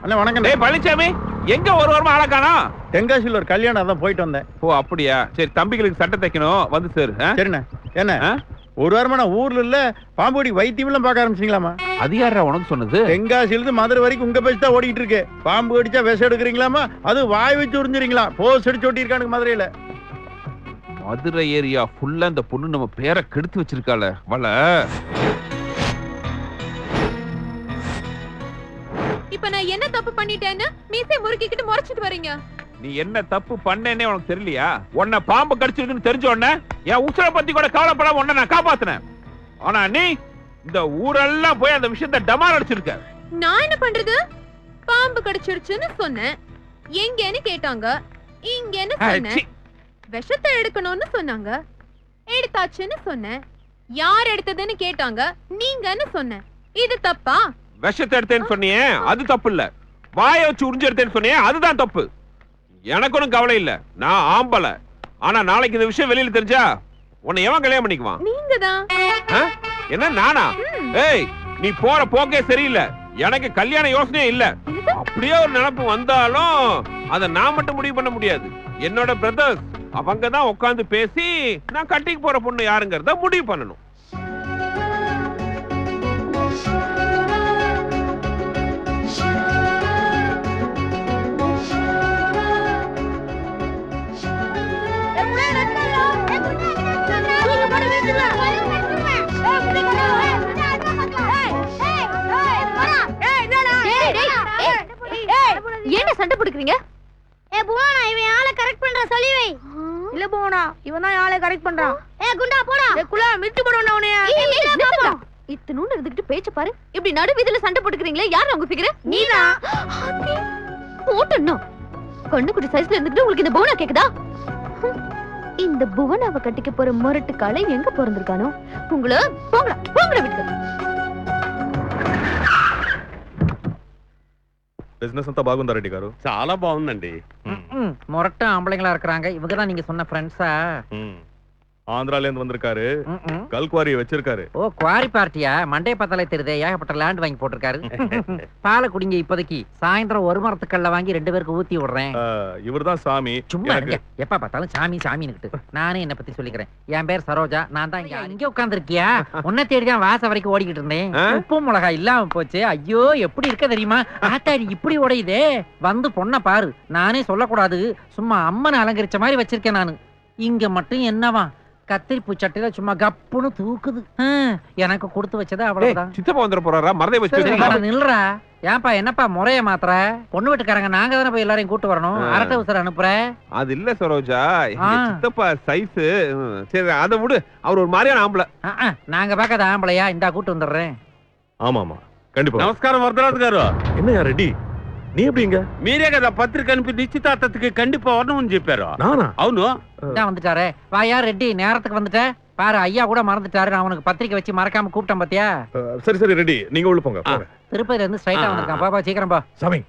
அண்ணா வணக்கம். டேய் பழனிசாமி, எங்க ஒரு வாரமா ஆள காணோம்? தென்காசியில் ஒரு கல்யாணம், அதான் போயிட்டு வந்தேன். ஓ அப்படியா, சரி தம்பிகளுக்கு சட்டை தைக்கணும், வந்து சார். சரிண்ணே. என்ன ஒரு வாரமா நான் ஊர்ல இல்ல, பாம்புடி வைத்தியம் எல்லாம் பார்க்க ஆரம்பிச்சிங்களாமா? அது யாரா உனக்கு சொன்னது? தென்காசியிலிருந்து மதுரை வரைக்கும் உங்க பேச்சு தான் ஓடிட்டு இருக்கு. பாம்பு அடிச்சா விஷம் எடுக்கிறீங்களாமா, அது வாய் வச்சு உறிஞ்சிருங்களா? போஸ் அடிச்சு ஓட்டிருக்கானுங்க மதுரையில. மதுரை ஏரியா ஃபுல்லா இந்த பொண்ணு நம்ம பேரை கெடுத்து வச்சிருக்காள வள. இப்ப நான் என்ன தப்பு பண்ணிட்டேன்னு மீசை முறுக்கிக்கிட்டு முறைச்சிட்டு வரீங்க? நீ என்ன தப்பு பண்ணேனே உனக்கு தெரியலையா? உன்னை பாம்பு கடிச்சிருக்குன்னு தெரிஞ்ச உடனே என் உசுரை பத்தி கூட கவலைப்படாம உன்னை நான் காப்பாத்தினேன். ஆனா நீ இந்த ஊரெல்லாம் போய் அந்த விஷயத்தை டமார் அடிச்சிருக்க. நான் என்ன பண்றது? பாம்பு கடிச்சிருச்சுன்னு சொன்னேன். எங்கன்னு கேட்டாங்க, இங்கன்னு சொன்னேன். விஷத்தை எடுக்கணும்னு சொன்னாங்க, எடுத்தாச்சுன்னு சொன்னேன். யார் எடுத்ததுன்னு கேட்டாங்க, நீங்கன்னு சொன்னேன். இது தப்பா? விஷத்தை எடுத்தேன்னு சொன்னியே அது தப்பு இல்ல, வாயை வச்சு உறிஞ்சு எடுத்தேன்னு சொன்னியே அதுதான் தப்பு. எனக்கு ஒன்றும் கவலை இல்ல, நான் ஆம்பளை. ஆனா நாளைக்கு இந்த விஷயம் வெளியில தெரிஞ்சா உன்னை எவன் கல்யாணம் பண்ணிக்குவான்? நீங்கதான். என்ன நானா? ஏய், நீ போற போக்கே சரியில்லை. எனக்கு கல்யாண யோசனையே இல்ல. அப்படியே ஒரு நினைப்பு வந்தாலும் அதை நான் மட்டும் முடிவு பண்ண முடியாது. என்னோட பிரதர்ஸ் அவங்க தான் உட்கார்ந்து பேசி நான் கட்டிக்கு போற பொண்ணு யாருங்கிறத முடிவு பண்ணணும். என்ன சண்டை போடுறீங்க? ஏ புவனா, இவன் ஆளை கரெக்ட் பண்ற சொல்லி வை. இல்ல புவனா, இவன் தான் ஆளை கரெக்ட் பண்றான். ஏ குண்டா போடா. ஏ குலா மிட்டு போடுவா உன்னைய. இத்தனூண்டு இருந்துகிட்டு பேச்ச பாரு. இப்படி நடுவீதில சண்டை போட்டுக்கிறீங்களே, யார் உங்க ஃபிகர்? நீதான். போட்டணும். கண்ணுக்குட்டி சைஸ்ல இருந்துகிட்டு உங்களுக்கு இந்த புவனா கேக்குதா? இந்த புவனாவை கட்டிக்க போற முரட்டு காலை எங்க பிறந்திருக்கானோ? உங்களை போங்கடா போங்கடா வீட்டுக்கு. బిజినెస్ అంతా బాగుందా రెడ్డి గారు? చాలా బాగుందండి. మొరట్ట ఆంబళంగా இருக்கிறாங்க. இவங்க தான் நீங்க சொன்ன ஃப்ரெண்ட்ஸா? ஆந்திரால இருந்து வந்திருக்காரு. கல்குவாரியை வச்சிருக்காரு. ஓ, குவாரி பார்ட்டியா? மண்டே பத்தலை தெரியுதே, ஏகப்பட்ட லேண்ட் வாங்கி போட்டிருக்காரு. பாலை குடிங்க இப்போதைக்கு. சாயந்தரம் ஒரு மரத்துக்கல்ல வாங்கி 2 பேருக்கு ஊத்தி விடுறேன். இவர்தான் சாமி. சும்மா எப்ப பார்த்தாலும் சாமி சாமின்னு. நானே என்ன பத்தி சொல்லிக்கிறேன். என் பேர் சரோஜா. நான் தான் இங்க உட்கார்ந்து இருக்கியா? உன்னை தேடிதான் வாச வரைக்கும் ஓடிக்கிட்டு இருந்தேன். உப்பு மிளகா இல்லாம போச்சு. ஐயோ எப்படி இருக்க தெரியுமா? ஆத்தாடி இப்படி உடையுதே. வந்து பொண்ணை பாரு. நானே சொல்லக்கூடாது, சும்மா அம்மனை அலங்கரிச்ச மாதிரி வச்சிருக்கேன் நானு. இங்க மட்டும் என்னவா கத்திரிப்பூ சட்டையில சும்மா கப்புன்னு தூக்குது. எனக்கு கொடுத்து வச்சது அவ்வளவுதான். சித்தப்பா வந்துட போறாரா? மறந்தே வச்சு நில்றா. ஏன்பா என்னப்பா முறைய மாத்திர? பொண்ணு வீட்டுக்காரங்க நாங்க தானே போய் எல்லாரையும் கூட்டு வரணும். அரட்டை உசர அனுப்புற? அது இல்ல சரோஜா, சித்தப்பா சைஸ். சரி அதை விடு, அவர் ஒரு மாதிரியான ஆம்பளை. நாங்க பாக்காத ஆம்பளையா? இந்தா கூட்டு வந்துடுறேன். ஆமா ஆமா கண்டிப்பா. నమస్కారం వరదరాజు గారు. என்னையா ரெட்டி, நீ எப்படிங்க? మీరే కదా పత్రిక అనిపి నిశ్చితార్థத்துக்கு கண்டிப்பா வரணும்னு చెప్పారు. நானா? అవును. வந்துட்டாரே வாயா ரெட்டி, நேரத்துக்கு வந்துட்ட பாரு. ஐயா கூட மறந்துட்டாரு. நான் உனக்கு பத்திரிக்கை வச்சு மறக்காம கூப்பிட்டேன் பாத்தியா? சரி சரி ரெட்டி, நீங்க உள்ள போங்க. திருப்பதில இருந்து ஸ்ட்ரைட்டா வந்திருக்கான். பாப்பா சீக்கிரம் பா. சாமி,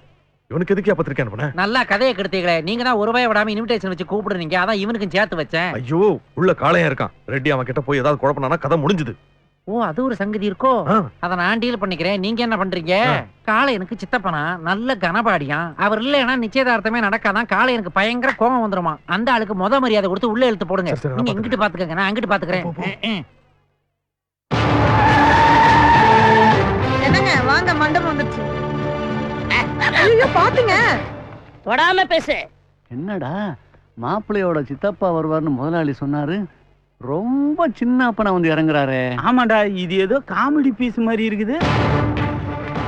இவனுக்கு எதுக்கு பத்திரிக்கை அனுப்புன? நல்லா கதையை கெடுத்தீங்களே. நீங்க தான் ஒரு ரூபாய் விடாம இன்விடேஷன் வச்சு கூப்பிடுறீங்க. அதான் இவனுக்கும் சேர்த்து வச்சேன். ஐயோ, உள்ள காளையா இருக்கான். ரெட்டி அவன் கிட்ட போய் ஏதாவது குழப்பம்னா கதை முடிஞ்சது. ஓ, அது ஒரு சங்கதி இருக்கோ? அத நான் டீல் பண்ணிக்கிறேன். நீங்க என்ன பண்றீங்க? காளை எனக்கு சித்தப்பனா, நல்ல கனபாடியா. அவர் இல்லைன்னா நிச்சயதார்த்தமே நடக்காதான். காளை எனக்கு பயங்கர கோபம் வந்துருமா. அந்த ஆளுக்கு முத மரியாதை கொடுத்து உள்ள இழுத்து போடுங்க. நீங்க எங்கிட்டு பாத்துக்கங்க, நான் அங்கிட்டு பாத்துக்கிறேன். என்னங்க வாங்க, மண்டபம் வந்துருச்சு. ஐயோ பாத்துங்க, தொடாம பேசு. என்னடா மாப்பிள்ளையோட சித்தப்பா வருவார்னு முதலாளி சொன்னாரு. ரொம்ப சின்ன அப்பனா வந்து இறங்குறாரு. ஆமாடா, இது ஏதோ காமெடி பீஸ் மாதிரி இருக்குது.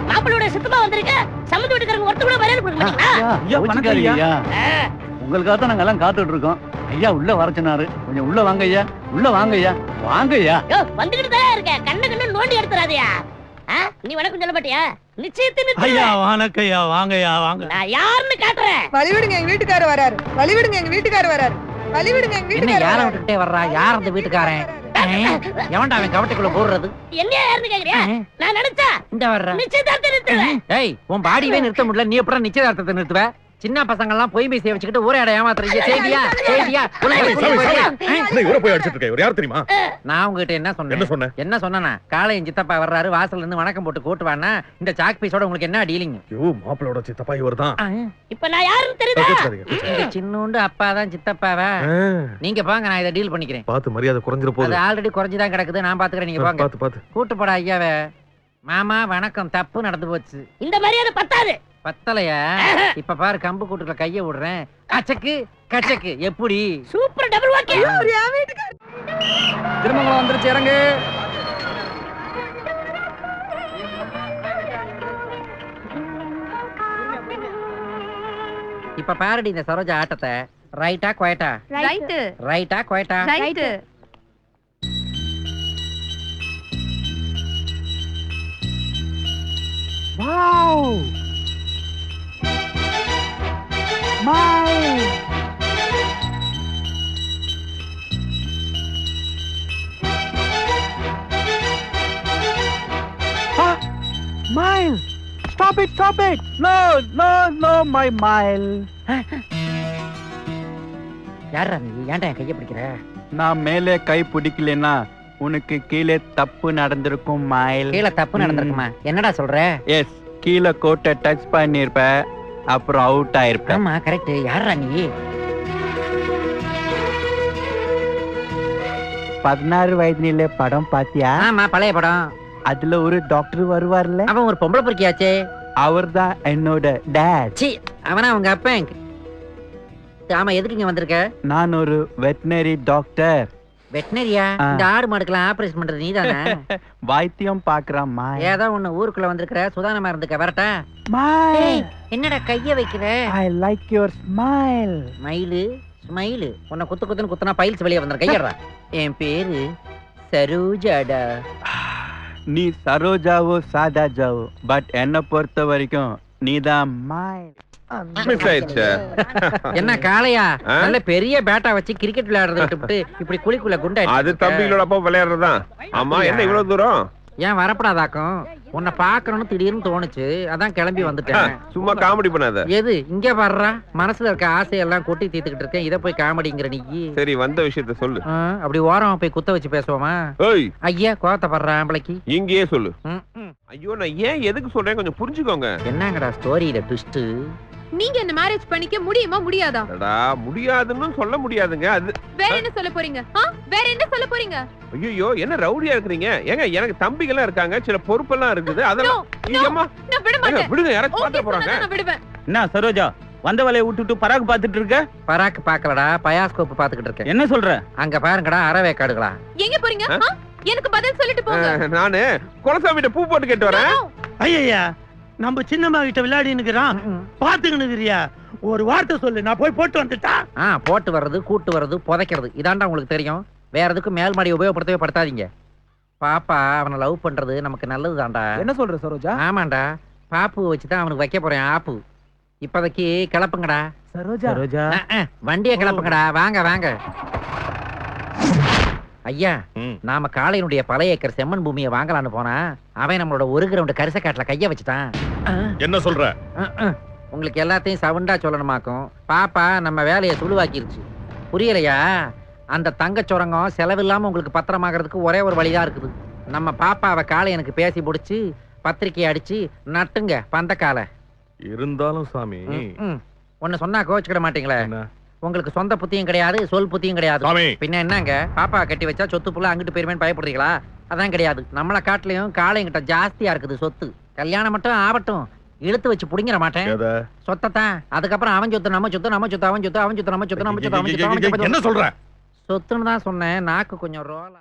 மாப்பிள்ளையோட சித்தப்பா வந்திருக்க. சம்மந்தி வீட்டுக்காரங்க ஒருத்தர் கூட மரியாதை கொடுக்க மாட்டீங்களா? ஐயா, உங்களுக்காக தான் நாங்க எல்லாம் காத்துட்டு இருக்கோம். ஐயா உள்ள வர சொன்னாரு. கொஞ்சம் உள்ள வாங்க ஐயா, உள்ள வாங்க ஐயா, வாங்க ஐயா. வந்துகிட்டு தான் இருக்க. கண்ணு நோண்டி எடுத்துறாதயா. நீ வணக்கம் சொல்ல மாட்டியா? நிச்சயத்தின் ஐயா வணக்கம்யா, வாங்கய்யா வாங்க. நான் யாருன்னு காட்டுறேன். வழி விடுங்க, எங்க வீட்டுக்காரர் வராரு. வழி விடுங்க, எங்க வீட்டுக்காரர் வராரு. வழி விடுங்க, எங்க என்ன வீட்டுக்காரர். யார விட்டுட்டே வர்றா? யார் அந்த வீட்டுக்காரன்? எவன்டா அவன் கவட்டைக்குள்ள போடுறது? என்ன யாருன்னு கேக்குறியா? நான் நினைச்சா இந்த வர்ற நிச்சயதார்த்தம் நிறுத்துவேன். ஏய், உன் பாடியே நிறுத்த முடியல, நீ எப்படா நிச்சயதார்த்தத்தை நிறுத்துவ? சின்ன பசங்க எல்லாம் பொய் மீசையை வச்சுக்கிட்டு ஊரே அடைய ஏமாத்துறீங்க. செய்தியா செய்தியா ஒழுங்கா school போறியா? என்ன இவரை போய் அடிச்சிட்டு இருக்க? இவர் யார் தெரியுமா? நான் உங்ககிட்ட என்ன சொன்னேன்? என்ன சொன்னா காலையும் சித்தப்பா வர்றாரு, வாசல்ல இருந்து வணக்கம் போட்டு கூட்டுவானா, இந்த சாக் பீஸோட உங்களுக்கு என்ன டீலிங்? ஐயோ, மாப்பிளையோட சித்தப்பா இவர்தான். இப்ப நான் யாருன்னு தெரியுதா? இந்த சின்னூண்டு அப்பா தான் சித்தப்பாவா? நீங்க போங்க, நான் இதை டீல் பண்ணிக்கிறேன். பாத்து மரியாதை குறைஞ்சிர அது போகுது. ஆல்ரெடி குறைஞ்சுதான் கிடக்குது, நான் பாத்துக்கிறேன். நீங்க போங்க. பாத்து கூட்டு போடா ஐயாவே. மாமா வணக்கம், தப்பு நடந்து போச்சு. இந்த மரியாதை பத்தாது. பத்தலையா? இப்ப பாரு, கம்பு கூட்டுக்குள்ள கைய விடுறேன். அச்சக்கு கச்சக்கு எப்படி? Super double walkie. திருமங்கலம் வந்துருச்சு, இறங்கு. இப்ப பாருடி இந்த சரோஜா ஆட்டத்தை. ரைட்டா குவைட்டா? ரைட் ரைட்டா குவைட்டா? Right. Wow smile. Smile! Stop it! Stop it! No! No! No! My smile! யாரா நீ? ஏன்டா என் கைய பிடிக்கிற? நான் மேலே கை பிடிக்கலனா உனக்கு கீழே தப்பு நடந்திருக்கும் மைல். கீழே தப்பு நடந்திருக்குமா? என்னடா சொல்ற? எஸ், கீழே கோட்டை டச் பண்ணிருப்ப, அப்புறம் அவுட் ஆயிருப்ப. ஆமா கரெக்ட். யாரா நீ? 16 வயதுல படம் பாத்தியா? ஆமா, பழைய படம். அதுல ஒரு டாக்டர் வருவார்ல, அவன் ஒரு பொம்பளை பொறுக்கியாச்சே. அவர்தான் என்னோட டேட். சி, அவனா உங்க அப்பா? ஆமா, எதுக்கு இங்க வந்திருக்க? நான் ஒரு வெட்டினரி டாக்டர். வெட்டினரியா? இந்த ஆடு மாடுக்கெல்லாம் ஆபரேஷன் பண்றது நீதானே? வைத்தியம் பாக்குறான் மா. ஏதோ ஒண்ணு ஊருக்குள்ள வந்திருக்கிற, சுதானமா இருந்துக்க. வரட்டா? ஸ்மைல். என்னடா கைய வைக்கிற? I like your smile. மயிலு ஸ்மைலு. உன்னை குத்து குத்துன்னு குத்துனா பைல்ஸ் வெளியே வந்துடும். கையறா. என் பேரு சரோஜாடா. நீ சரோஜாவோ சாதாஜாவோ, பட் என்ன பொறுத்த வரைக்கும் நீதான் மைல். மிஸ் ஆயிடுச்சு. என்ன காளையா? நல்ல பெரிய பேட்டா வச்சு கிரிக்கெட் விளையாடுறத விட்டுவிட்டு இப்படி குழிக்குள்ள குண்டா. அது தம்பிகளோட அப்பா விளையாடுறதுதான். ஆமா, என்ன இவ்வளவு தூரம்? ஏன் வரப்படாதாக்கும்? உன்னை பாக்கணும்னு திடீர்னு தோணுச்சு, அதான் கிளம்பி வந்துட்டேன். சும்மா காமெடி பண்ணாத. எது இங்க வர்றா? மனசுல இருக்க ஆசையெல்லாம் கொட்டி தீர்த்துக்கிட்டு இருக்கேன், இதை போய் காமெடிங்கிற நீ? சரி, வந்த விஷயத்த சொல்லு. அப்படி ஓரமா போய் குத்த வச்சு பேசுவோமா? ஏய், ஐயா கோவத்தைப்படுற ஆம்பளைக்கு இங்கேயே சொல்லு. ஐயோ, நான் ஏன் எதுக்கு சொல்றேன் கொஞ்சம் புரிஞ்சுக்கோங்க. என்னங்கடா ஸ்டோரியில ட்விஸ்ட்? நீங்க என்ன மேரேஜ் பண்ணிக்க முடியுமா முடியாதா? அடடா, முடியாதுன்னு சொல்ல முடியாதுங்க. அது வேற என்ன சொல்ல போறீங்க? வேற என்ன சொல்ல போறீங்க? ஐயோ, என்ன ரவுடியா இருக்கீங்க? ஏங்க, எனக்கு தம்பிகள் இருக்காங்க, சில பொறுப்பெல்லாம் இருக்குது. அதெல்லாம் ஐயம்மா, நான் விட மாட்டேன். விடுங்க, யாராச்சும் பாத்து போறாங்க. நான் விடுவேன். என்ன சரோஜா, வந்த வேலையை விட்டுட்டு பராக்கு பாத்துட்டு இருக்க? பராக்கு பாக்கலடா, பயாஸ்கோப் பாத்துக்கிட்டு இருக்கேன். என்ன சொல்ற? அங்க பாருங்கடா, அறவே காடுகளா. எங்க போறீங்க? எனக்கு பதில் சொல்லிட்டு போங்க. நானு குலசாமிட்ட பூ போட்டு கேட்டு வரேன். ஐயா, நம்ம சின்னம்மா கிட்ட விளையாடி நிக்கிறான், பாத்துக்கினுக்கிறியா? ஒரு வார்த்தை சொல்லு, நான் போய் போட்டு வந்துட்டா. போட்டு வர்றது, கூட்டு வர்றது, புதைக்கிறது, இதாண்டா உங்களுக்கு தெரியும். வேற எதுக்கும் மேல் மாடி உபயோகப்படுத்தவே படுத்தாதீங்க. பாப்பா அவனை லவ் பண்றது நமக்கு நல்லது தான்டா. என்ன சொல்ற சரோஜா? ஆமாண்டா, பாப்பு வச்சுதான் அவனுக்கு வைக்க போறேன் ஆப்பு. இப்போதைக்கு கிளப்புங்கடா. சரோஜா, வண்டியை கிளப்புங்கடா. வாங்க வாங்க ஐயா. நாம காளையனுடைய பழைய ஏக்கர் செம்மண் பூமியை வாங்கலான்னு போனா அவன் நம்மளோட ஒரு கிரவுண்ட் கரிச காட்டுல கைய வச்சுட்டான். என்ன சொல்ற? உங்களுக்கு எல்லாத்தையும் சவுண்டா சொல்லணுமாக்கும். பாப்பா நம்ம வேலையை சுழுவாக்கிருச்சு. புரியலையா? அந்த தங்க சுரங்கம் செலவில்லாம உங்களுக்கு பத்திரமாகிறதுக்கு ஒரே ஒரு வழிதான் இருக்குது. நம்ம பாப்பாவை காளையனுக்கு பேசி முடிச்சு பத்திரிக்கை அடிச்சு நட்டுங்க பந்தக்கால. இருந்தாலும் சாமி, ஒன்னு சொன்னா கோச்சுக்கிட மாட்டீங்களே? உங்களுக்கு சொந்த புத்தியும் கிடையாது, சொல் புத்தியும் கிடையாது. பின்ன என்னங்க, பாப்பா கட்டி வச்சா சொத்து புள்ள அங்கிட்டு போயிருமேன்னு பயப்படுறீங்களா? அதான் கிடையாது. நம்மள காட்டிலையும் காளையங்கிட்ட ஜாஸ்தியா இருக்குது சொத்து. கல்யாணம் மட்டும் ஆகட்டும், இழுத்து வச்சு புடிங்கிற மாட்டேன் சொத்தத்தான். அதுக்கப்புறம் அவன் சொத்து நம்ம சொத்து, நம்ம சொத்து அவன் சொத்து, அவன் சொத்து நம்ம சொத்து, நம்ம சொத்து அவன் சொத்து. என்ன சொல்ற? சொத்துன்னு தான் சொன்னேன். நாக்கு கொஞ்சம் ரோலா.